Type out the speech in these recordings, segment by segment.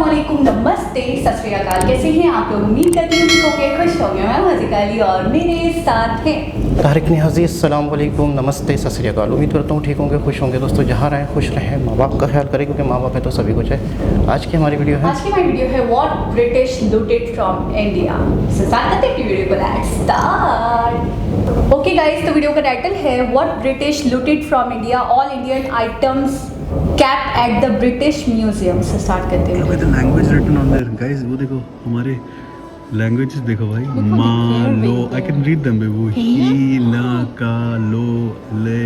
अस्सलामुअलैकुम, नमस्ते, सत श्री अकाल। कैसे हैं आप लोग? उम्मीद करती हूँ ठीक होंगे, खुश होंगे। मैं हज़ीका अली और मेरे साथ हैं तारिक नियाज़ी। अस्सलाम वालेकुम, नमस्ते, सत श्री अकाल। उम्मीद करता हूँ ठीक होंगे, खुश होंगे। दोस्तों जहाँ रहें खुश रहें, माँ बाप का ख्याल करें क्योंकि माँ बाप है तो सभी कुछ है। आज की हमारी वीडियो है what British looted from India. Start करते हैं वीडियो को। Let's start. ओके गाइस, तो वीडियो का टाइटल है what British looted from India, all Indian items kept at the British Museum। से स्टार्ट करते हैं। Look at the language written on there, guys. वो देखो हमारे languages देखो भाई। मा लो, I can read them बेबू। ही ला का लो ले।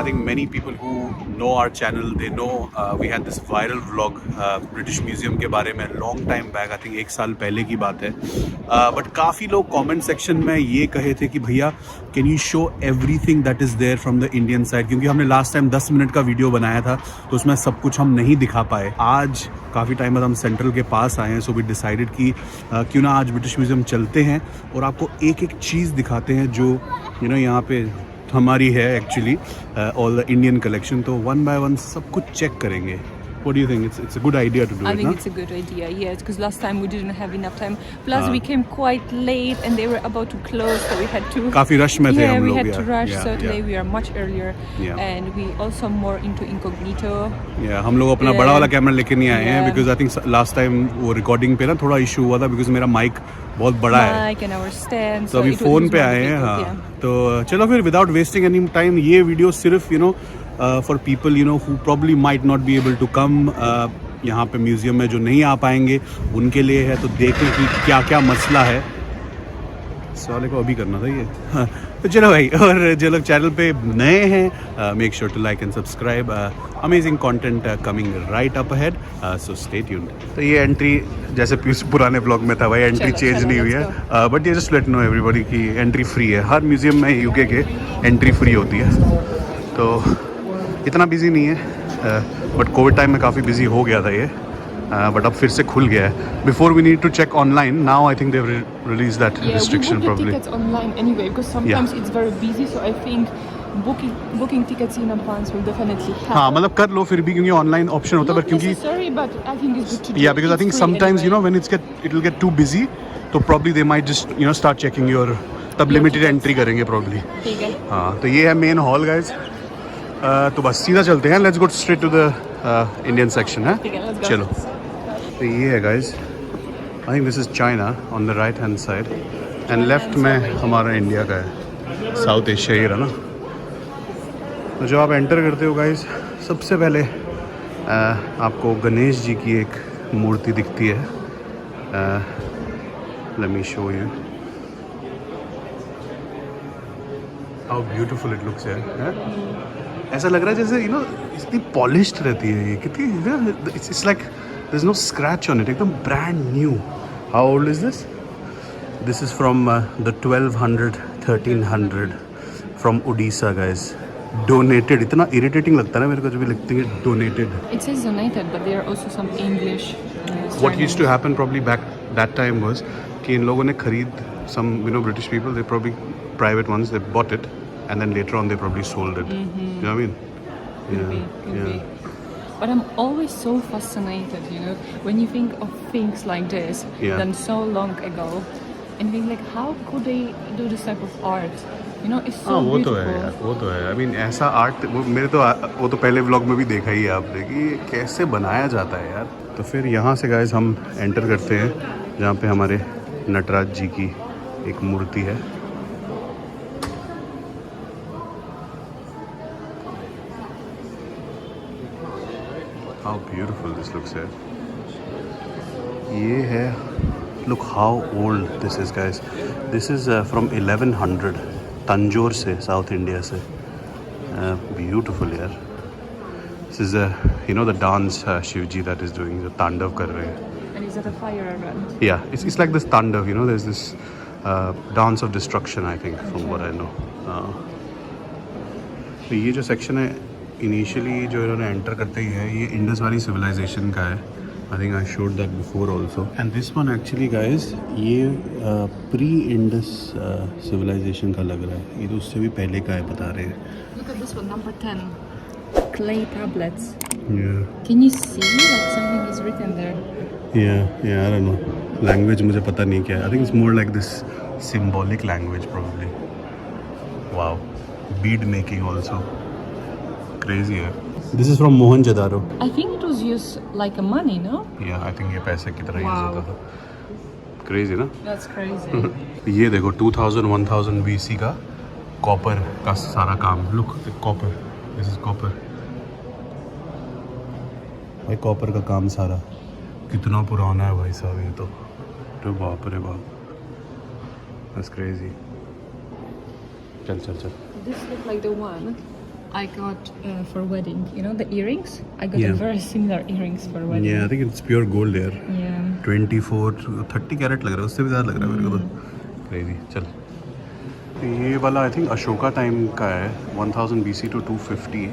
I think many people who know our channel, they know we had this viral vlog British Museum के बारे में long time back, I think 1 साल पहले की बात है। But काफ़ी लोग comment section में ये कहे थे कि भैया can you show everything that is there from the Indian side, क्योंकि हमने last time 10 मिनट का वीडियो बनाया था तो उसमें सब कुछ हम नहीं दिखा पाए। आज काफ़ी टाइम बाद हम सेंट्रल के पास आए हैं, सो वी डिसाइडेड कि क्यों ना आज ब्रिटिश म्यूज़ियम चलते हैं और आपको एक एक चीज़ दिखाते हैं जो यहाँ पे हमारी है actually all the Indian collection. तो वन बाय वन सब कुछ चेक करेंगे। What do you think? It's a good idea to do it. I think it's a good idea, yes, because last time we didn't have enough time. Plus we came quite late and they were about to close, so we had to. काफी rush में थे हम लोग। we had to rush, so today we are much earlier, and we also more into incognito. हम लोग अपना बड़ा वाला कैमरा लेके नहीं आए हैं because I think last time वो recording पे ना थोड़ा issue हुआ था because मेरा mic बहुत बड़ा है। Mic and our stand. तो अभी फोन पे आए हैं। हाँ, तो चलो फिर without wasting any time, ये वीडियो सिर्फ for people who probably might not be able to come यहाँ पे म्यूज़ियम में, जो नहीं आ पाएंगे उनके लिए है। तो देखें कि क्या क्या मसला है। सवाल को अभी करना था ये। हाँ, तो चलो भाई, और जो लोग चैनल पे नए हैं make sure to like and subscribe. Amazing content coming right up ahead, so stay tuned. तो ये एंट्री जैसे पुराने ब्लॉग में था भाई, एंट्री चेंज नहीं हुई है, बट ये जस्ट लेट नो एवरीबॉडी की एंट्री फ्री है। हर म्यूज़ियम में यूके के एंट्री फ्री होती है। तो इतना बिजी नहीं है, बट कोविड टाइम में काफ़ी बिजी हो गया था ये, बट अब फिर से खुल गया है। Before we need to check online, now I think they have release that restriction probably. Tickets online anyway because sometimes it's very busy, so I think booking tickets in advance will definitely help. हाँ, मतलब कर लो फिर भी, क्योंकि online option होता है, पर क्योंकि necessary, but I think it's good to do. Yeah, because I think sometimes when it will get too busy, तो probably they might just start checking your, तब लिमिटेड एंट्री करेंगे probably। ठीक है। हाँ, तो ये है मेन हॉल गाइज। तो बस सीधा चलते हैं। Let's go straight to the Indian section है। चलो, तो ये है guys, I think this is China on the right hand side, and left में हमारा इंडिया का है, साउथ एशिया ही है ना। तो जब आप एंटर करते हो गाइज, सबसे पहले आपको गणेश जी की एक मूर्ति दिखती है। Let me show you how beautiful it looks है। ऐसा लग रहा है जैसे इतनी पॉलिश्ड रहती है ये, कितनी it's like there is no scratch on it, एकदम brand new. How old is this? This is from the 1200 1300 from Orissa guys. Donated. इतना इरिटेटिंग लगता है ना मेरे को जब भी लिखते हैं donated. It says donated, but there are also some English. What used to happen probably back that time was कि इन लोगों ने खरीद, some British people, they probably private ones, they bought it and then later on they probably sold it. You know what I mean? Could be. But I'm always so fascinated, when you think of things like this done so long ago, and think like, how could they do this type of art? It's so वो beautiful. तो है यार, वो तो है। I mean ऐसा art वो तो पहले व्लॉग में भी देखा ही है आपने कि ये कैसे बनाया जाता है यार। तो फिर यहाँ से गाइस हम एंटर करते हैं जहाँ पे हमारे नटराज जी की एक मूर्ति है। How beautiful this looks है। ये है, look how old this is guys. This is from 1100, Tanjore से, साउथ इंडिया से। Beautiful यार। This is the dance Shiva ji that is doing, जो तांडव कर रहे हैं। And is that a fire around? Yeah, it's like this तांडव, there's this dance of destruction I think from what I know. तो ये जो सेक्शन है इनिशियली जो इन्होंने एंटर करते ही है, ये इंडस वैली सिविलाइजेशन का है। आई think I showed that before also. And this one actually guys, ये प्री इंडस सिविलाइजेशन का लग रहा है। ये तो उससे भी पहले का है, बता रहे हैं। Look at this one, number 10. clay tablets. Yeah. Can you see like something is written there? Yeah, I don't know. Language मुझे पता नहीं क्या है. I think it's more like this symbolic language probably. Wow. Bead making also. Crazy है. This is from Mohenjo-daro. I think it was used like a money, no? Yeah, I think ये पैसे की तरह यूज Wow. होता था. Crazy ना? That's crazy. ये देखो 2000 BC का कॉपर का सारा काम. Look, copper. This is copper. भाई कॉपर का काम सारा कितना पुराना है भाई साहब ये तो बाप रे बाप. That's crazy. चल. This looks like the one I got for wedding. You know the earrings? I got Yeah. a very similar earrings for wedding. Yeah, I think it's pure gold यार. Yeah. 30 कैरेट लग रहा है, उससे भी ज़्यादा लग रहा है मेरे को तो. Crazy. चल. ये वाला आई थिंक अशोका टाइम का है. 1000 BC to 250.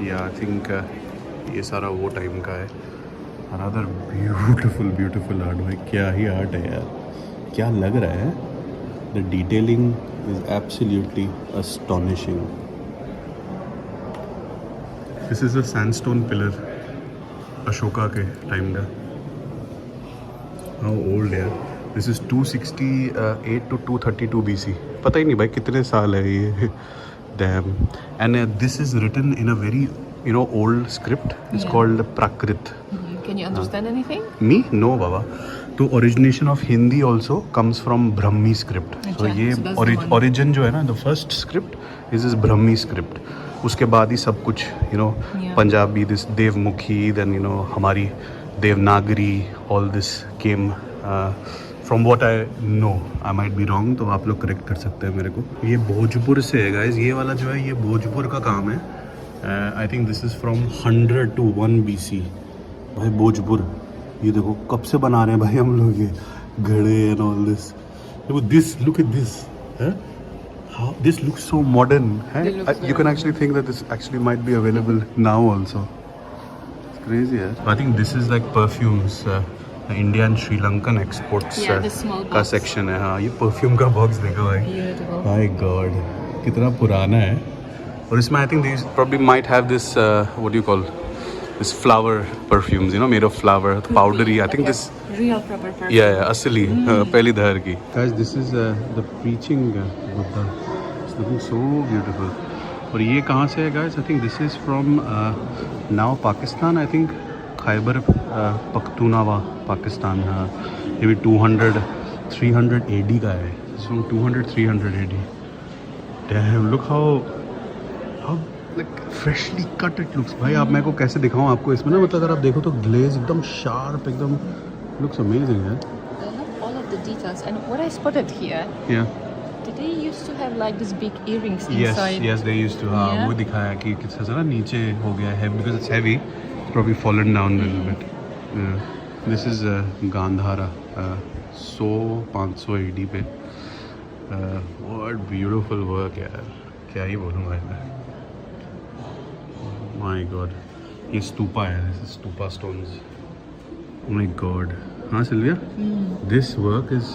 या आई थिंक ये सारा वो टाइम का है. Another beautiful art. भाई क्या ही आर्ट है यार. क्या लग रहा है. The detailing is absolutely astonishing. This is a sandstone pillar Ashoka के टाइम का. हाउ ओल्ड यार. This is 268 to 232 BC. पता ही नहीं भाई कितने साल है ये. Damn. And this is written in a very old script. It's Yeah. called Prakrit. Can you understand anything? Me? No, Baba. तो origination of Hindi also comes from Brahmi script. So अच्छा, ये so that's the one. origin जो है ना, the first script is this Brahmi script. उसके बाद ही सब कुछ Yeah. पंजाबी, this देवमुखी, then हमारी Devanagari, all this came from what I know. I might be wrong, तो आप लोग करेक्ट कर सकते हैं मेरे को. ये भोजपुर से है गाइस. ये वाला जो है ये भोजपुर का काम है. आई think this is from 100 to 1 BC. भाई भोजपुर ये देखो कब से बना रहे हैं भाई हम लोग ये घड़े एंड ऑल दिस. देखो this, look at this. How this looks so modern. It looks You can actually think that this actually might be available now also. It's crazy, yeah. I think this is like perfumes. India and Sri Lankan exports Yeah, the small का box. Section है. हाँ, ये perfume का box देखो भाई. Beautiful. My God कितना पुराना है. और इसमें आई think this probably might have this what do you call this flower perfumes, made of flower, powdery. I think Like this a real proper perfume. yeah असली पहली धर की. Guys, this is the preaching Buddha. It's looking so beautiful. और ये कहाँ से है guys? I think this is from now Pakistan. I think Khyber Pakhtunkhwa Pakistan. हाँ, ये भी 200-300 AD का है. It's from 200-300 AD. Damn, look how like freshly cut it looks. भाई आप मेरे को कैसे दिखाऊं आपको इसमें ना, मतलब अगर आप देखो तो ग्लेज एकदम शार्प, एकदम looks amazing है. I love all of the details. And what I spotted here, Yeah. did they used to have like these big earrings Yes, inside? yes, they used to. हाँ, Yeah. वो दिखाया कि कितना ज़रा नीचे हो गया है because it's heavy. It's probably fallen down a little bit. Yeah. This is Gandhara. 100-500 AD पे. What beautiful work यार. क्या ही बोलूँ भाई मैं. My God. ये स्तूपा है. This is stupa stones. Oh my God. हाँ Sylvia. This work is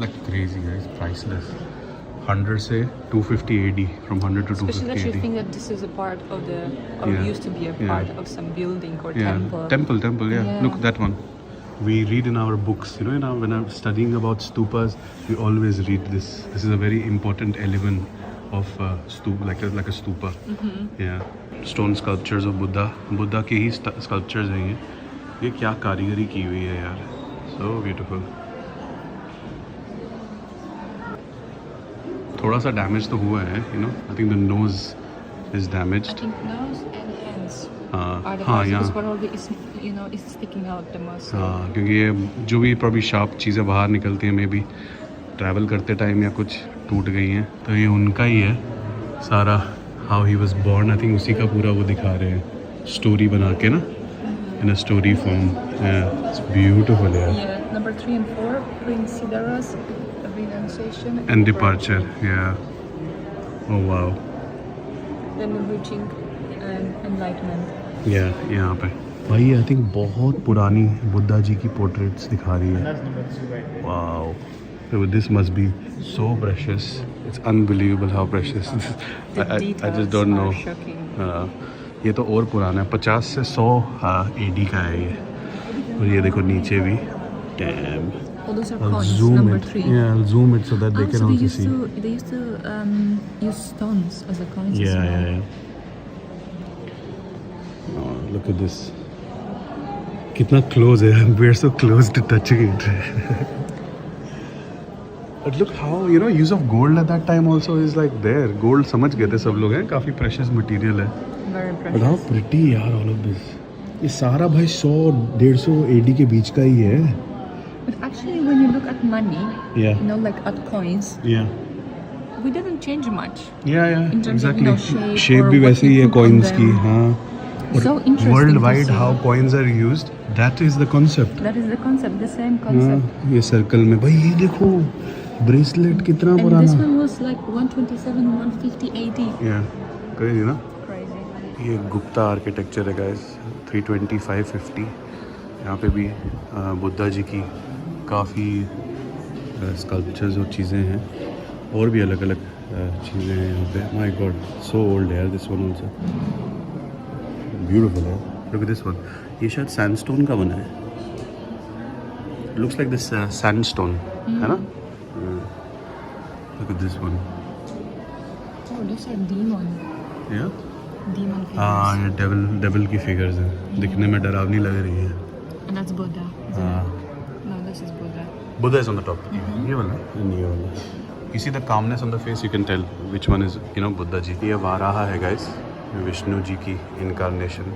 like crazy guys. Priceless. 100 से 250 AD. From 100 to Especially 250 that you AD. think that this is a part of the, or Yeah. used to be a Yeah. part of some building or Yeah, temple. temple. Yeah. Yeah. Look that one. We read in our books, when I'm studying about stupas, we always read this. This is a very important element of stupa, like a stupa. Yeah. Stone sculptures of Buddha. Buddha के ही sculptures हैं ये. ये क्या कारीगरी की हुई है यार. So beautiful. थोड़ा सा डैमेज तो हुआ है, I think the nose is I damaged. think nose and hands are the हाँ parts यहाँ. because what all is, is sticking out the most. हाँ, क्योंकि ये जो भी प्रॉब्ली शार्प चीज़ें बाहर निकलती हैं, मे बी ट्रैवल करते टाइम या कुछ टूट गई हैं, तो ये उनका ही है सारा. How he was born, I think उसी का पूरा वो दिखा रहे हैं स्टोरी बना के ना, in a story form. It's beautiful यार. Yeah, number 3 and 4, Prince Siddhar's renunciation and departure. या oh wow. then reaching enlightenment. या यहाँ पे भाई आई थिंक बहुत पुरानी बुद्धा जी की पोर्ट्रेट्स दिखा रही है. Wow. This must be so precious. It's unbelievable how precious. The I details just don't know. are shocking. ये तो और पुराना है, 50 से 100 AD का है ये. और ये देखो नीचे भी. Damn. Oh, those are I'll coins, zoom number it. 3. Yeah, I'll zoom it so that they can so also see. they used to use stones as a coins as Yeah, well. yeah. Oh, look at this. कितना close है. We're so close to touching it. But look how, you know, use of gold at that time also is like there. Gold समझ गए थे सब लोग हैं, काफी precious material है. Very But precious. how pretty यार all of this. ये सारा भाई 100-150 AD के बीच का ही है. But actually, when you look at money, Yeah. you know, like at coins, Yeah. we didn't change much. Yeah, In terms of, exactly. you know, shape Shape or भी what वैसे we ही है put on coins them. की. हाँ. So interesting Worldwide to see. how coins are used, that is the concept. That is the concept, the same concept. हाँ, ये circle में भाई ये देखो ब्रेसलेट कितना And this पुराना. one was like 127, 150 AD. Yeah, crazy ना. Crazy. ये गुप्ता आर्किटेक्चर है गाइस, 320 550. यहाँ पे भी बुद्धा जी की काफ़ी स्कल्पचर्स और चीज़ें हैं, और भी अलग अलग चीज़ें हैं यहाँ पे. माय गॉड, सो ओल्ड यार दिस वन आल्सो. ब्यूटीफुल है. Look at this one. ये शायद सैंडस्टोन का बना है. लुक्स लाइक दिस सैंडस्टोन, है ना. Look at this one. Oh, those are demon Yeah. figures. हाँ, ये डेविल की फिगर्स हैं. दिखने में डरावनी लग रही है. And that's Buddha. हाँ. No, this is Buddha. Buddha is on the top. ये वाला and ये वाला. You see the calmness on the face, you can tell which one is, you know, Buddha जी. ये वाराहा है guys, विष्णु जी की incarnation.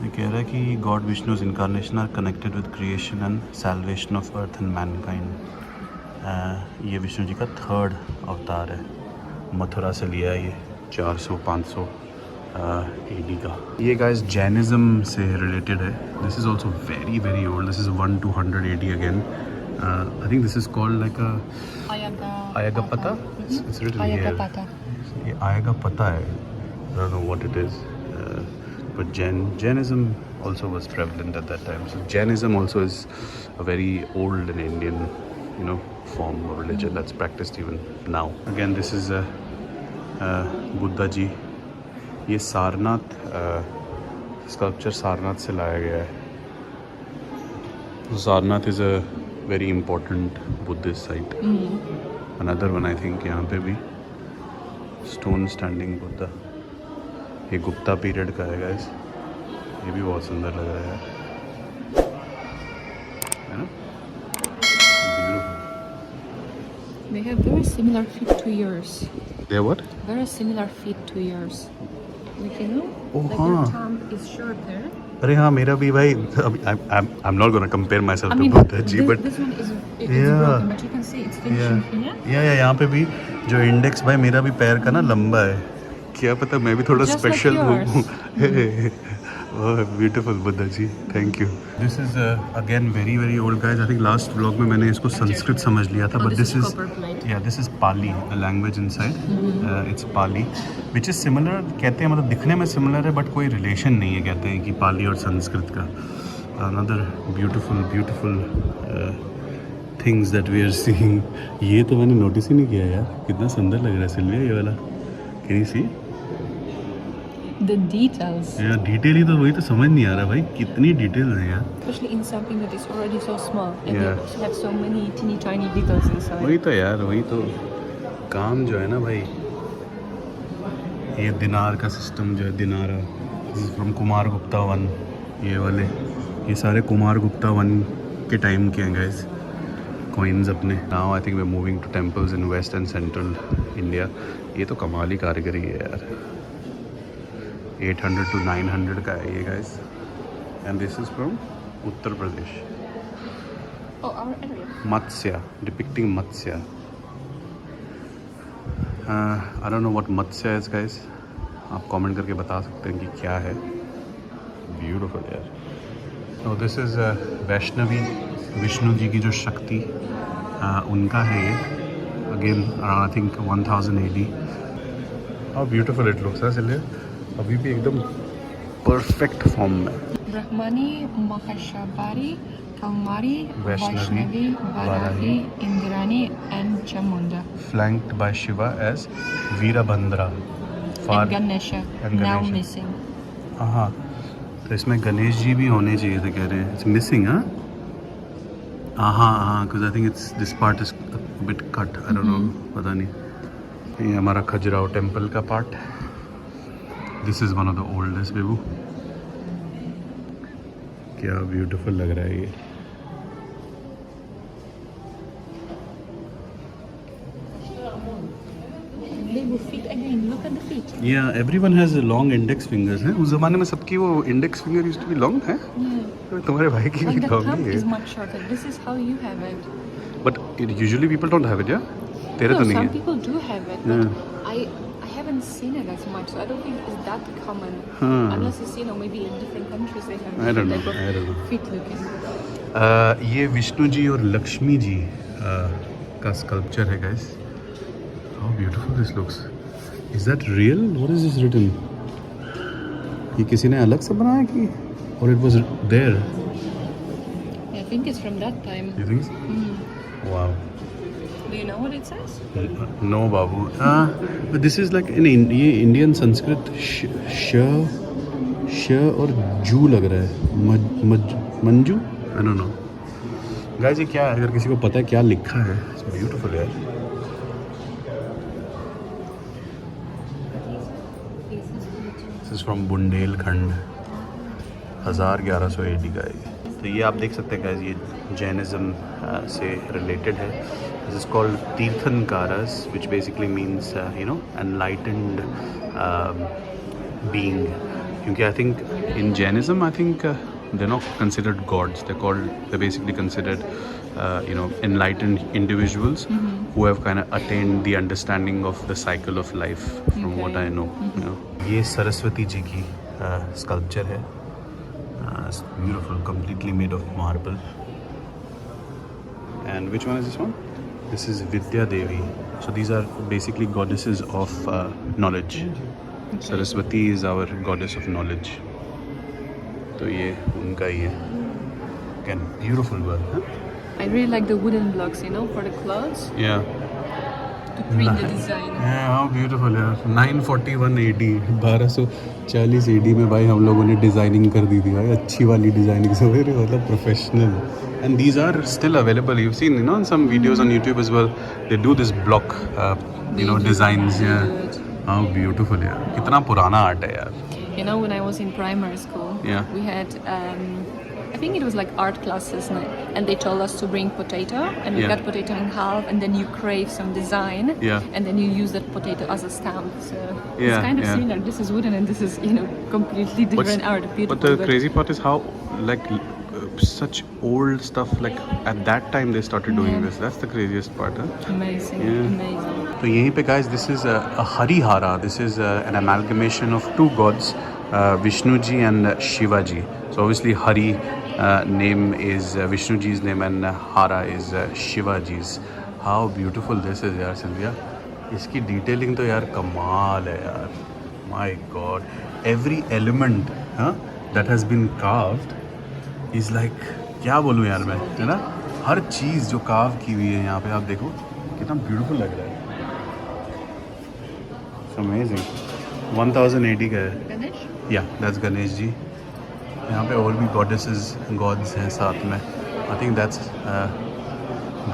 ये कह रहा है कि God Vishnu's incarnation are connected with creation and salvation of earth and mankind. ये विष्णु जी का 3rd अवतार है. मथुरा से लिया है ये 400-500 AD का. ये गाइस जैनिज्म से रिलेटेड है. This is also very very old. This is 1-200 AD again. I think this is called like a Ayagapata. It's written here. Ayagapata. ये Ayagapata है. I don't know what it is. But Jainism also was prevalent at that time. So Jainism also is a very old and Indian, you know, form of religion that's practiced even now. Again, this is Buddha ji. ये Sarnath sculpture Sarnath से लाया गया है. Sarnath is a very important Buddhist site. Another one I think यहाँ पे भी stone standing Buddha. ये Gupta period का है गाइस. ये भी बहुत सुंदर लग रहा है ना. Beautiful. They have very similar feet to yours. They what? Very similar feet to yours. Like, you know, Oh, like हाँ. your thumb is shorter. अरे हाँ, मेरा भी भाई. I'm not gonna compare myself I to mean, Buddha ji, but this one is Yeah. broken, but you can see it's finishing here. या यहाँ पे भी जो इंडेक्स भाई मेरा भी पैर का ना लंबा है. क्या पता मैं भी थोड़ा Just like स्पेशल हूँ. yours. Beautiful Buddha ji, thank you. This is again very very old guys. I think last vlog में मैंने इसको संस्कृत समझ लिया था, Oh, but this this is is copper plate. या this is Pali, the language inside. It's Pali which is similar. कहते हैं मतलब दिखने में सिमिलर है, बट कोई रिलेशन नहीं है. कहते हैं कि पाली और संस्कृत का. Another beautiful things that we are seeing. ये तो मैंने नोटिस ही नहीं किया यार. कितना सुंदर लग रहा है सिल्विया ये वाला. Can you see? The details, यार डिटेल ही तो वही तो समझ नहीं आ रहा भाई. कितनी डिटेल्स हैं यार. especially in something that is already so small, and Yeah. they have so many teeny tiny details inside. वही तो यार, वही तो काम जो है ना भाई. ये दिनार का सिस्टम जो है, दिनारा फ्रॉम कुमार गुप्ता वन. ये वाले ये सारे कुमार गुप्ता वन के टाइम के हैं गाइस. कॉइन्स अपने. Now I think we are moving to temples in west and central India. ये तो कमाल ही कारीगरी है यार. 800 to 900 का है ये guys. And this is from Uttar Pradesh. Oh, our area. Matsya, depicting Matsya. I don't know what Matsya is guys. आप कमेंट करके बता सकते हैं कि क्या है. ब्यूटीफुल यार. तो दिस इज वैष्णवी, विष्णु जी की जो शक्ति उनका है ये. Again I think 1000 AD. How beautiful it looks है. चलिए अभी भी एकदम परफेक्ट फॉर्म में। Brahmani, Mahashabari, Kaumari, Vaishnavi, Vaishnavi, Varahi, Indrani, and Chamunda. Flanked by Shiva as Veerabhandra. And Ganesha, and now Ganesha. missing. हाँ, तो इसमें गणेश जी भी होने चाहिए थे, कह रहे हैं। It's missing, huh? हाँ, because I think this part is a bit cut. I don't know, पता नहीं। ये हमारा खजुराहो टेम्पल का part. This is one of the oldest, बेबू। क्या ब्यूटीफुल लग रहा है ये। Little feet again, look at the feet. Yeah, everyone has long index fingers, हैं? उस ज़माने में सबकी वो index finger used to be long, है? Yeah. तुम्हारे भाई की Like भी the long thumb he is है। much shorter. This is how you have it. But usually people don't have it, yeah? तेरे No, तो नहीं some है। people do have it, but I haven't seen it as much, so I don't think it's that common. Unless it's, maybe in different countries they have I don't know, different I type don't of know. feet looking. ये विष्णु जी और लक्ष्मी जी का sculpture है, guys. How beautiful this looks. Is that real? What is this written? ये किसी ने अलग से बनाया कि और it was there? I think it's from that time. You think? Wow. Do you know what it says? No बाबू। But this is like ये इंडियन संस्कृत श और जू लग रहा है। Manju, I don't know. Guys ये क्या है? अगर किसी को पता है क्या लिखा है, इट्स ब्यूटीफुल यार। This is from Bundelkhand, 1100 AD का है। तो ये आप देख सकते हैं गाइस, ये जैनिज्म से रिलेटेड है। This is called tirthankaras, which basically means enlightened being. क्योंकि I think in Jainism, I think they're not considered gods. They're basically considered enlightened individuals who have kind of attained the understanding of the cycle of life, from what I know. ये सरस्वती जी की sculpture है। It's beautiful, completely made of marble. And which one is this one? This is Vidya Devi. So these are basically goddesses of knowledge. Saraswati is our goddess of knowledge. तो ये उनका ही है। Again, beautiful work, huh? I really like the wooden blocks, for the clothes Yeah. to print the design. Yeah, how beautiful यार। 941 AD, 1240 AD में भाई हम लोगों ने डिजाइनिंग कर दी थी भाई, अच्छी वाली डिजाइनिंग से, मतलब professional. And these are still available. You've seen, in some videos on YouTube as well. They do this block, designs. Yeah. How beautiful यार। कितना पुराना आर्ट है यार। When I was in primary school, Yeah. we had, I think it was like art classes, and they told us to bring potato, and we Yeah. cut potato in half, and then you crave some design, Yeah. and then you use that potato as a stamp. So Yeah, it's kind of yeah. similar. This is wooden, and this is, completely different art. Beautiful, But the crazy part is how, like, such old stuff, like, at that time they started doing this. That's the craziest part, huh? Amazing, Yeah. amazing. तो यहीं पे guys, this is a Harihara. This is an amalgamation of two gods, Vishnu ji and Shiva ji. So obviously Hari name is Vishnu ji's name and Hara is Shiva ji's. How beautiful this is यार Sylvia. इसकी detailing तो यार कमाल है यार। My God, every element that has been carved is like, क्या बोलूँ यार मैं, है ना? हर चीज़ जो कार्व की हुई है यहाँ पे, आप देखो कितना ब्यूटीफुल लग रहा है। Amazing. 1000 AD का है। Ganesh? Yeah, that's Ganesh ji. यहाँ पे और भी gods हैं साथ में। I think that's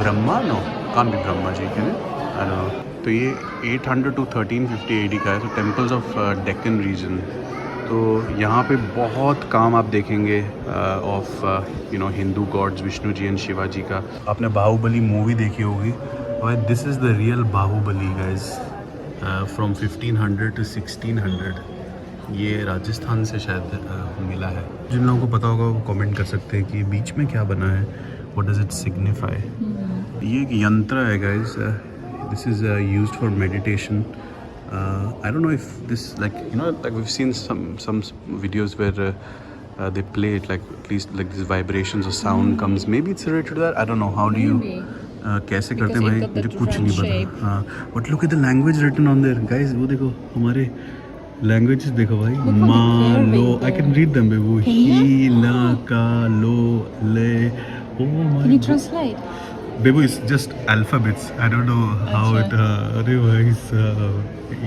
Brahma, no, can't be Brahma ji, can it? I don't know. तो ये 800 to 1350 AD का है। तो temples of Deccan region। तो यहाँ पे बहुत काम आप देखेंगे of Hindu gods, Vishnu ji and Shiva ji का। आपने बाहुबली मूवी देखी होगी, और this is the real Baahubali guys, from 1500 to 1600। ये राजस्थान से शायद मिला है। जिन लोगों को पता होगा वो कमेंट कर सकते हैं कि बीच में क्या बना है, व्हाट डज इट सिग्निफाई। ये एक यंत्र है guys, this is used for meditation. I don't know if this, like we've seen some videos where they play it, like at least like these vibrations or sound comes. Maybe it's related to that. I don't know. How do you? कैसे करते हैं भाई, मुझे कुछ नहीं पता। हाँ, but look at the language written on there, guys. वो देखो हमारे लैंग्वेजेस देखो भाई, Look how मा they care लो, with I can the- read them बेबू, Can you? ही ना का लो ले, oh Can my you translate? बेबू is just alphabets, I don't know how it, अरे भाई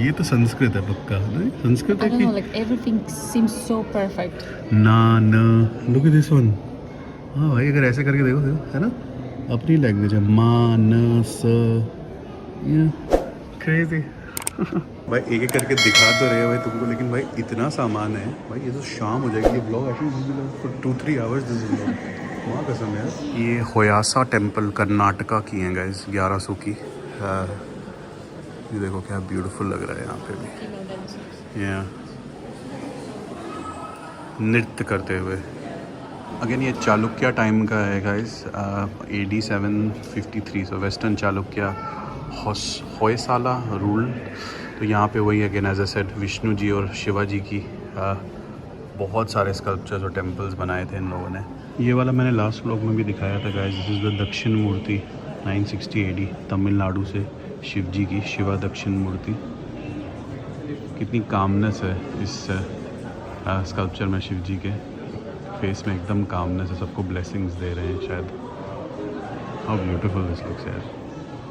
ये तो संस्कृत है पक्का, नहीं संस्कृत I है don't कि know, like everything seems so perfect. ना न, लुक एट दिस वन। हाँ भाई अगर ऐसे करके देखो है ना, अपनी लैंग्वेज है, मा न स, क्रेजी। भाई एक एक करके दिखा तो रहे हैं भाई तुमको, लेकिन भाई इतना सामान है भाई, ये तो शाम हो जाएगी, ये blog actually for 2-3 hours this blog, वहाँ कसम है। ये होयासा टेम्पल कर्नाटका की है गाइस, 1100 की। ये देखो क्या ब्यूटीफुल लग रहा है यहाँ पे भी, ये नृत्य करते हुए। अगेन ये चालुक्य टाइम का है guys, AD 753, so western Chalukya Hoysala rule. तो यहाँ पे वही again as I said Vishnu ji और शिवाजी की बहुत सारे स्कल्पचर्स और टेम्पल्स बनाए थे इन लोगों ने। ये वाला मैंने लास्ट व्लॉग में भी दिखाया था गाइस, दिस इज़ द दक्षिण मूर्ति 960 AD तमिलनाडु से, शिव जी की शिवा दक्षिण मूर्ति। कितनी कामनेस है इस स्कल्पचर में, शिव जी के फेस में एकदम कामनेस है, सबको ब्लेसिंग्स दे रहे हैं शायद। हाउ ब्यूटीफुल दिस लुक्स यार।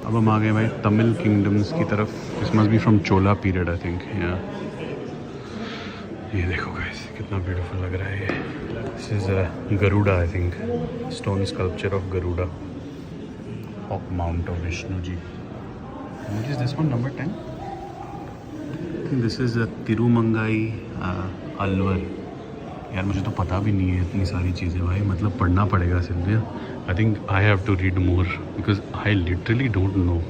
अब हम आ गए भाई तमिल किंगडम्स की तरफ, this must be from Chola period I think. ये देखो गाइस कितना ब्यूटीफुल लग रहा है ये। This is Garuda I think, stone sculpture of Garuda of mount of Vishnu ji. Which is this one, number 10? I think this is Thirumangai Alvar. यार मुझे तो पता भी नहीं है इतनी सारी चीज़ें भाई, मतलब पढ़ना पड़ेगा Sylvia. I think I have to read more because I literally don't know.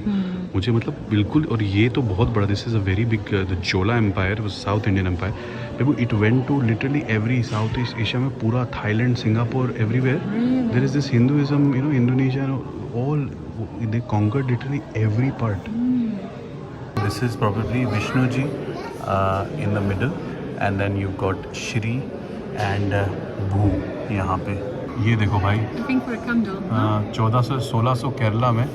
मुझे मतलब बिल्कुल, और ये तो बहुत बड़ा, this is a very big, the Chola empire, south Indian empire, देखो it went to literally every South East Asia में, पूरा Thailand, Singapore, everywhere there is this Hinduism, you know, Indonesia, all they conquered literally every part. This is probably Vishnu ji in the middle, and then you got Shri and Bhu यहाँ पे। ये देखो भाई, 1400-1600 केरला में,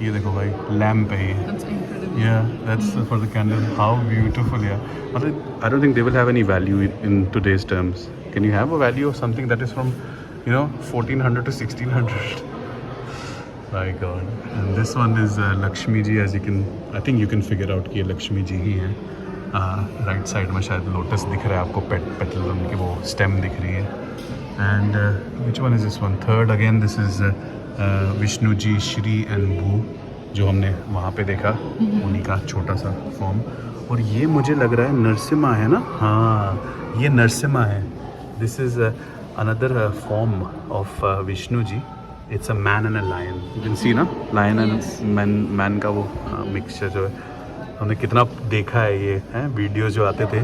ये देखो भाई लैम्प है ये। That's incredible. Yeah, that's for the candle. How beautiful, yeah. But I don't think they will have any value in today's terms. Can you have a value of something that is from, you know, 1400 to 1600? My God. And this one is Lakshmi ji, as you can, I think you can figure out कि ये लक्ष्मी जी ही हैं। Right side में शायद lotus दिख रहा है आपको, petal उनकी वो स्टेम दिख रही है। And which one is this one, third again this is Vishnu ji, Shri and Bhu, जो हमने वहाँ पे देखा, उन्हीं का छोटा सा फॉर्म। और ये मुझे लग रहा है नरसिम्हा है ना, हाँ ये नरसिम्हा है। This is another form of Vishnu ji, it's a man and a lion, you can see ना, लायन एंड मैन का वो मिक्सचर जो है, हमने कितना देखा है ये, हैं वीडियो जो आते थे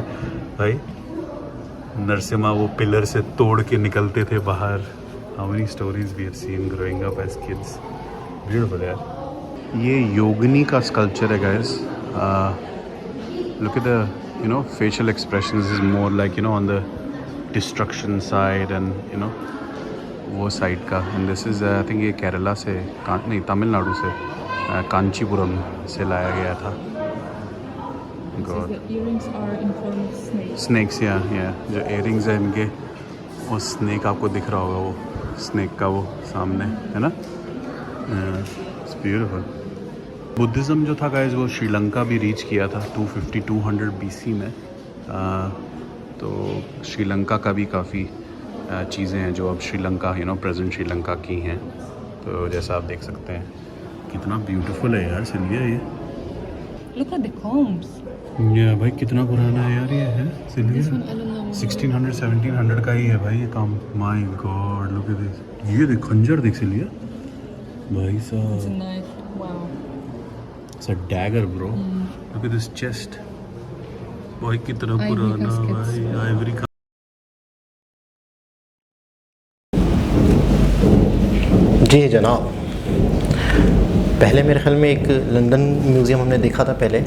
भाई, नरसिम्हा वो पिलर से तोड़ के निकलते थे बाहर। How many stories we have seen growing up as kids, beautiful यार। ये योगिनी का स्कल्पचर है guys, look at the, you know, facial expressions is more like, you know, on the destruction side and, you know, वो साइड का। And this is I think ये केरला से, नहीं तमिलनाडु से, कांचीपुरम से लाया गया था। So the earrings are in form of snakes. Snacks, या जो इयरिंग्स है इनके, वो स्नैक आपको दिख रहा होगा, वो स्नैक का वो सामने है ना, इट्स ब्यूटीफुल। बुद्धिज़्म जो था गाइस वो श्रीलंका भी रीच किया था 250-200 BC में। तो श्रीलंका का भी काफ़ी चीज़ें हैं जो अब Sri Lanka, you know, present Sri Lanka की हैं। तो जैसा आप देख सकते हैं कितना ब्यूटीफुल है यार सिल्विया ये। Look at the combs. या भाई कितना पुराना है यार ये, है Sylvia, This one, I don't know. 1600-1700 का ही है भाई ये काम। My God, look at this, ये देख खंजर देख सिल्विया भाई It's a साहब, knife. Wow. It's a dagger bro, look at this chest भाई, कितना Ivory पुराना caskets. भाई, आइवरी का। जी जनाब, पहले मेरे ख्याल में एक लंदन म्यूज़ियम हमने देखा था पहले,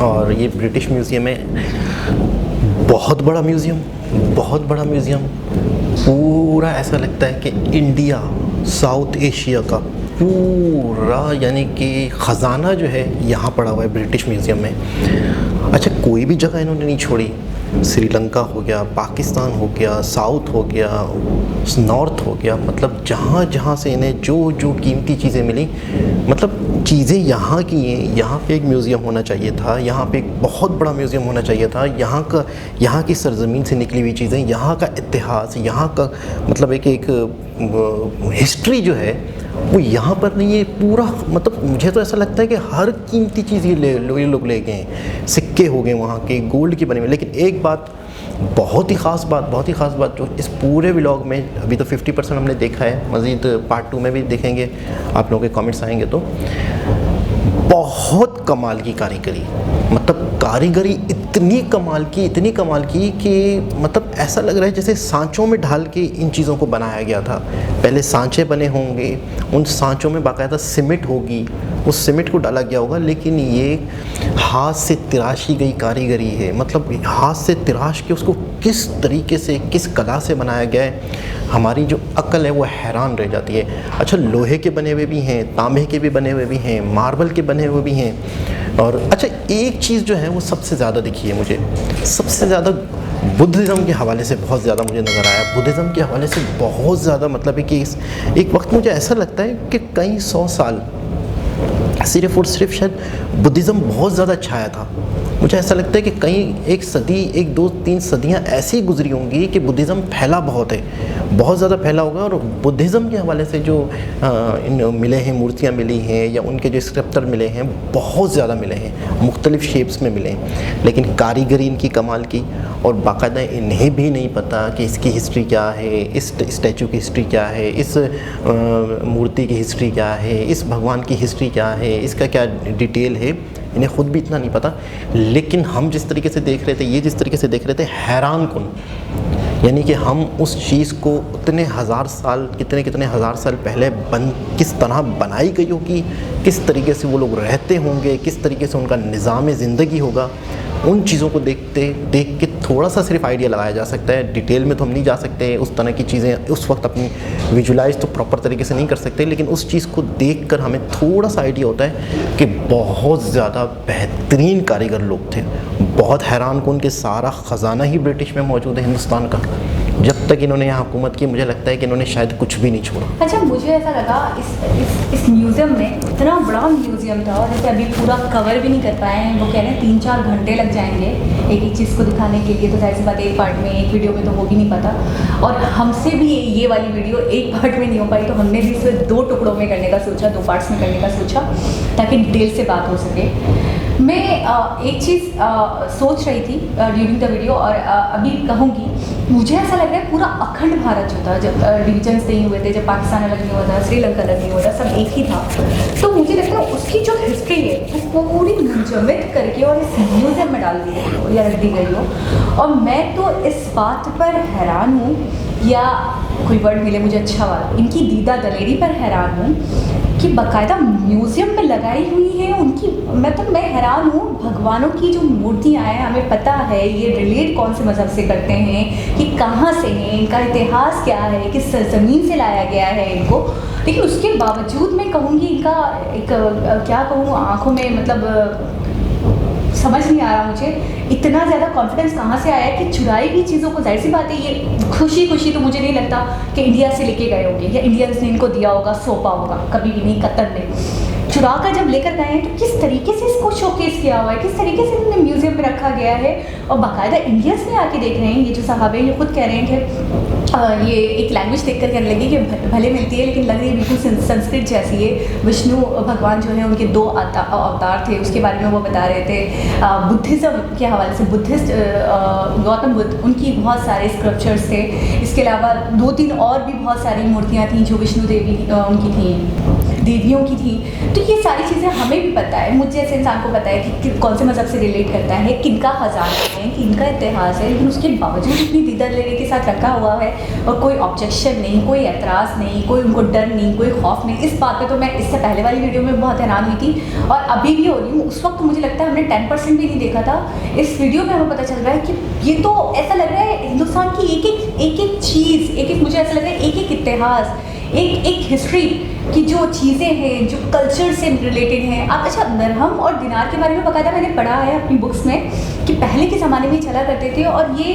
और ये ब्रिटिश म्यूज़ियम है। बहुत बड़ा म्यूज़ियम, बहुत बड़ा म्यूज़ियम, पूरा ऐसा लगता है कि इंडिया, साउथ एशिया का पूरा, यानी कि ख़जाना जो है यहाँ पड़ा हुआ है ब्रिटिश म्यूज़ियम में। अच्छा, कोई भी जगह इन्होंने नहीं छोड़ी, श्रीलंका हो गया, पाकिस्तान हो गया, साउथ हो गया, नॉर्थ हो गया, मतलब जहाँ जहाँ से इन्हें जो जो कीमती चीज़ें मिली, मतलब चीज़ें यहाँ की हैं। यहाँ पे एक म्यूज़ियम होना चाहिए था, यहाँ पे एक बहुत बड़ा म्यूज़ियम होना चाहिए था। यहाँ की सरज़मीन से निकली हुई चीज़ें, यहाँ का इतिहास, यहाँ का मतलब एक हिस्ट्री जो है वो यहाँ पर नहीं है पूरा। मतलब मुझे तो ऐसा लगता है कि हर कीमती चीज़ ये लोग ले गए हैं। सिक्के हो गए वहाँ के गोल्ड के बने हुए। लेकिन एक बात बहुत ही ख़ास बात जो इस पूरे व्लॉग में, अभी तो 50% हमने देखा है, मज़ीद पार्ट 2 में भी देखेंगे, आप लोगों के कमेंट्स आएंगे तो। बहुत कमाल की कारीगरी, मतलब कारीगरी इतनी कमाल की कि मतलब ऐसा लग रहा है जैसे सांचों में ढाल के इन चीज़ों को बनाया गया था। पहले सांचे बने होंगे, उन सांचों में बाकायदा सीमेंट होगी, उस सीमेंट को डाला गया होगा, लेकिन ये हाथ से तराशी गई कारीगरी है। मतलब हाथ से तराश के उसको किस तरीके से, किस कला से बनाया गया है, हमारी जो अक्ल है वो हैरान रह जाती है। अच्छा, लोहे के बने हुए भी हैं, तांबे के भी बने हुए भी हैं, मार्बल के बने हुए भी हैं। और अच्छा, एक चीज़ जो है वो सबसे ज़्यादा दिखी है मुझे, सबसे ज़्यादा बुद्धिज़्म के हवाले से बहुत ज़्यादा मुझे नज़र आया। बुद्धिज़्म के हवाले से बहुत ज़्यादा, मतलब है कि एक वक्त मुझे ऐसा लगता है कि कई 100 साल सिर्फ़ और सिर्फ शायद बुद्धिज़्म बहुत ज़्यादा छाया था। मुझे ऐसा लगता है कि कहीं एक सदी, 1, 2, 3 सदियाँ ऐसी गुजरी होंगी कि बुद्धिज़्म फैला बहुत है, बहुत ज़्यादा फैला होगा। और बुद्धिज़्म के हवाले से जो मिले हैं, मूर्तियाँ मिली हैं या उनके जो स्क्रप्चर मिले हैं, बहुत ज़्यादा मिले हैं, मुख्तलिफ़ शेप्स में मिले हैं। लेकिन कारीगरी इनकी कमाल की, और बाकायदा इन्हें भी नहीं पता कि इसकी हिस्ट्री क्या है, इस स्टैचू की हिस्ट्री क्या है, इस मूर्ति की हिस्ट्री क्या है, इस भगवान की हिस्ट्री क्या है, इसका क्या डिटेल है, इन्हें ख़ुद भी इतना नहीं पता। लेकिन हम जिस तरीके से देख रहे थे, ये जिस तरीके से देख रहे थे, हैरान कुन, यानी कि हम उस चीज़ को कितने हज़ार साल पहले किस तरह बनाई गई होगी, किस तरीके से वो लोग रहते होंगे, किस तरीके से उनका निज़ाम ज़िंदगी होगा, उन चीज़ों को देख के थोड़ा सा सिर्फ आइडिया लगाया जा सकता है। डिटेल में तो हम नहीं जा सकते, उस तरह की चीज़ें उस वक्त अपनी विजुलाइज तो प्रॉपर तरीके से नहीं कर सकते, लेकिन उस चीज़ को देखकर हमें थोड़ा सा आइडिया होता है कि बहुत ज़्यादा बेहतरीन कारीगर लोग थे। बहुत हैरान कौन कि सारा ख़जाना ही ब्रिटिश में मौजूद है हिंदुस्तान का। जब तक इन्होंने यहाँ हुकूमत की, मुझे लगता है कि इन्होंने शायद कुछ भी नहीं छोड़ा। अच्छा, मुझे ऐसा लगा इस म्यूज़ियम में, इतना बड़ा म्यूज़ियम था और जैसे अभी पूरा कवर भी नहीं कर पाए हैं। वो कह रहे हैं 3-4 घंटे लग जाएंगे एक चीज़ को दिखाने के लिए। तो जाहिर सी बात है, एक पार्ट में, एक वीडियो में तो हो भी नहीं पाता। और हमसे भी ये वाली वीडियो एक पार्ट में नहीं हो पाई, तो हमने भी इसे 2 टुकड़ों में करने का सोचा, 2 पार्ट्स में करने का सोचा, ताकि डिटेल से बात हो सके। मैं एक चीज़ सोच रही थी ड्यूरिंग द वीडियो, और अभी कहूँगी, मुझे ऐसा लग रहा है पूरा अखंड भारत जो था, जब डिवीजन्स नहीं हुए थे, जब पाकिस्तान अलग नहीं हुआ था, श्रीलंका अलग नहीं हुआ था, सब एक ही था। तो मुझे लगता है उसकी जो हिस्ट्री है वो पूरी मुंजमद करके और इस म्यूज़ियम में डाल दी गई हो या रख दी गई हो। और मैं तो इस बात पर हैरान हूँ, या कोई वर्ड मिले मुझे अच्छा वाला, इनकी दीदा दलेरी पर हैरान हूँ कि बाकायदा म्यूज़ियम में लगाई हुई है उनकी। मैं हैरान हूँ, भगवानों की जो मूर्तियाँ हैं, हमें पता है ये रिलेट कौन से मज़हब से करते हैं, कि कहाँ से हैं, इनका इतिहास क्या है, किस ज़मीन से लाया गया है इनको। लेकिन उसके बावजूद मैं कहूँगी इनका एक क्या कहूँ, आँखों में मतलब समझ नहीं आ रहा मुझे, इतना ज़्यादा कॉन्फिडेंस कहाँ से आया कि चुराई हुई चीज़ों को, जाहिर सी बात है ये खुशी तो मुझे नहीं लगता कि इंडिया से लेके गए होंगे या इंडियंस ने इनको दिया होगा, सौंपा होगा, कभी भी नहीं, कतन में। चुरा कर जब लेकर गए हैं तो किस तरीके से इसको शोकेस किया हुआ है, किस तरीके से इन्हें म्यूज़ियम में रखा गया है। और बाकायदा इंडियंस में आके देख रहे हैं, ये जो साहब हैं ये खुद कह रहे हैं कि ये एक लैंग्वेज देखकर कहने लगी कि भले मिलती है, लेकिन लग रही है बिल्कुल संस्कृत जैसी है। विष्णु भगवान जो है उनके 2 अवतार थे, उसके बारे में वो बता रहे थे। बुद्धिज़्म के हवाले से बुद्धिस्ट गौतम बुद्ध, उनकी बहुत सारे स्क्रप्चर्स थे। इसके अलावा 2-3 और भी बहुत सारी मूर्तियाँ थीं जो विष्णु देवी उनकी थी, देवियों की थी। तो ये सारी चीज़ें हमें भी पता है, मुझे जैसे इंसान को पता है कि कौन से मज़हब से रिलेट करता है, किनका खजाना है, किनका इतिहास है, लेकिन उसके बावजूद इतनी दीदा दलेरी के साथ रखा हुआ है और कोई ऑब्जेक्शन नहीं, कोई एतराज़ नहीं, कोई उनको डर नहीं, कोई खौफ नहीं। इस बात पे तो मैं इससे पहले वाली वीडियो में बहुत हैरान हुई थी और अभी भी हो रही हूँ। उस वक्त मुझे लगता है हमने 10% भी नहीं देखा था। इस वीडियो में हमें पता चल रहा है कि ये तो ऐसा लग रहा है हिंदुस्तान की एक एक चीज़, मुझे ऐसा लग रहा है एक इतिहास, एक हिस्ट्री की जो चीज़ें हैं, जो कल्चर से रिलेटेड हैं। आप अच्छा दरहम और दिनार के बारे में बकायदा मैंने पढ़ा है अपनी बुक्स में कि पहले के ज़माने में चला करते थे, और ये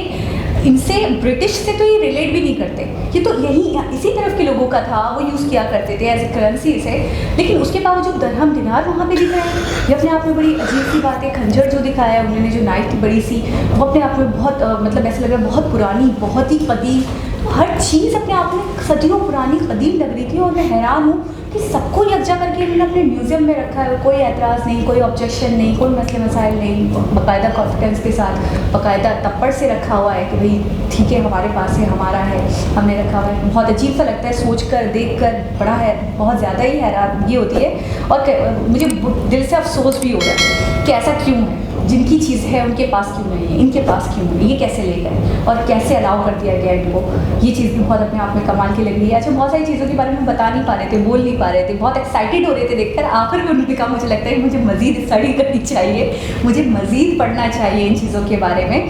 इनसे ब्रिटिश से तो ये रिलेट भी नहीं करते, ये तो यही इसी तरफ के लोगों का था, वो यूज़ किया करते थे एज ए करेंसी से। लेकिन उसके बावजूद दरहम दिनार वहाँ पे दिख रहा है, ये अपने आप में बड़ी अजीब सी बात है। खंजर जो दिखाया है उन्होंने, जो नाइफ थी बड़ी सी, वो अपने आप में बहुत मतलब ऐसा लग रहा है बहुत पुरानी, बहुत ही कदीम, हर चीज़ अपने आप में सदियों पुरानी कदीम लग रही थी। और मैं हैरान हूँ कि सबको यकजा करके इन्होंने अपने म्यूज़ियम में रखा है, कोई एतराज़ नहीं, कोई ऑब्जेक्शन नहीं, कोई मसले मसाइल नहीं, बाकायदा कॉन्फिडेंस के साथ, बाकायदा तप्पड़ से रखा हुआ है कि भाई ठीक है हमारे पास है, हमारा है, हमने रखा हुआ है। बहुत अजीब सा लगता है सोच कर, देख कर, बड़ा है, बहुत ज़्यादा ही हैरान ये होती है। और मुझे दिल से अफसोस भी हो रहा है कि ऐसा क्यों है, जिनकी चीज़ है उनके पास क्यों नहीं है, इनके पास क्यों नहीं, ये कैसे ले गए और कैसे अलाउ कर दिया गया इनको। ये चीज़ भी बहुत अपने आप में कमाल की लग रही है। अच्छा, बहुत सारी चीज़ों के बारे में बता नहीं पा रहे थे, बोल नहीं पा रहे थे, बहुत एक्साइटेड हो रहे थे देखकर। आखिर में उन्होंने कहा मुझे लगता है मुझे मज़ीद स्टडी करनी चाहिए, मुझे मज़ीद पढ़ना चाहिए इन चीज़ों के बारे में।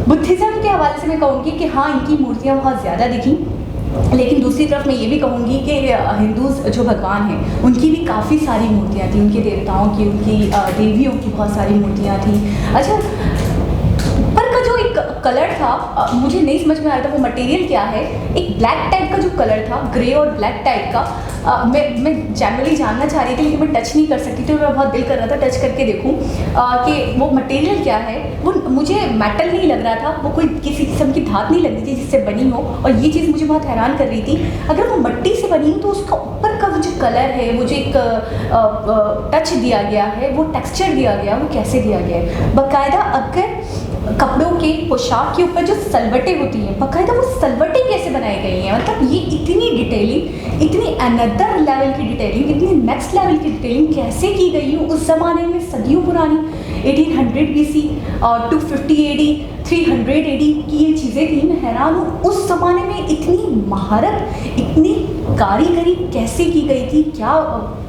बुद्धिज़्म के हवाले से मैं कहूँगी कि हाँ, इनकी मूर्तियाँ बहुत ज़्यादा दिखी, लेकिन दूसरी तरफ मैं ये भी कहूँगी कि हिंदूज़ जो भगवान हैं उनकी भी काफ़ी सारी मूर्तियाँ थी, उनके देवताओं की, उनकी देवियों की बहुत सारी मूर्तियाँ थी। अच्छा, पर का जो एक कलर था मुझे नहीं समझ में आया था वो मटेरियल क्या है। एक ब्लैक टाइप का जो कलर था, ग्रे और ब्लैक टाइप का, मैं जनरली जानना चाह रही थी लेकिन मैं टच नहीं कर सकती थी। मेरा बहुत दिल कर रहा था टच करके देखूं कि वो मटेरियल क्या है। वो मुझे मेटल नहीं लग रहा था, वो कोई किसी किस्म की धात नहीं लग रही थी जिससे बनी हो। और ये चीज़ मुझे बहुत हैरान कर रही थी, अगर वो मिट्टी से बनी हो तो उसका ऊपर का वो जो कलर है, वो जो एक टच दिया गया है, वो टेक्सचर दिया गया, वो कैसे दिया गया है। बाकायदा अगर कपड़ों के पोशाक के ऊपर जो सलवटें होती हैं, बाकायदा वो सलवटें कैसे बनाई गई हैं। मतलब ये इतनी डिटेलिंग, इतनी अनदर लेवल की डिटेलिंग, इतनी नेक्स्ट लेवल की डिटेलिंग कैसे की गई हो उस ज़माने में, सदियों पुरानी 1800 BC और 250 AD, 300 AD की ये चीज़ें थी। मैं हैरान हूँ उस ज़माने में इतनी महारत, इतनी कारीगरी कैसे की गई थी। क्या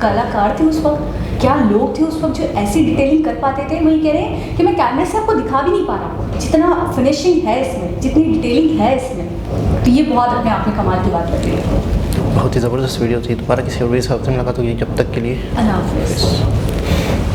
कलाकार थे उस वक्त, क्या लोग थे उस वक्त जो ऐसी डिटेलिंग कर पाते थे। वही कह रहे हैं कि मैं कैमरे से आपको दिखा भी नहीं पा रहा हूँ जितना फिनिशिंग है इसमें, जितनी डिटेलिंग है इसमें। तो ये बहुत अपने आप में कमाल की बात लग रही है। बहुत ही ज़बरदस्त वीडियो थी। दोबारा किसी और वीडियो से आपसे मुलाकात होगी, जब तक के लिए अल्लाह हाफ़िज़।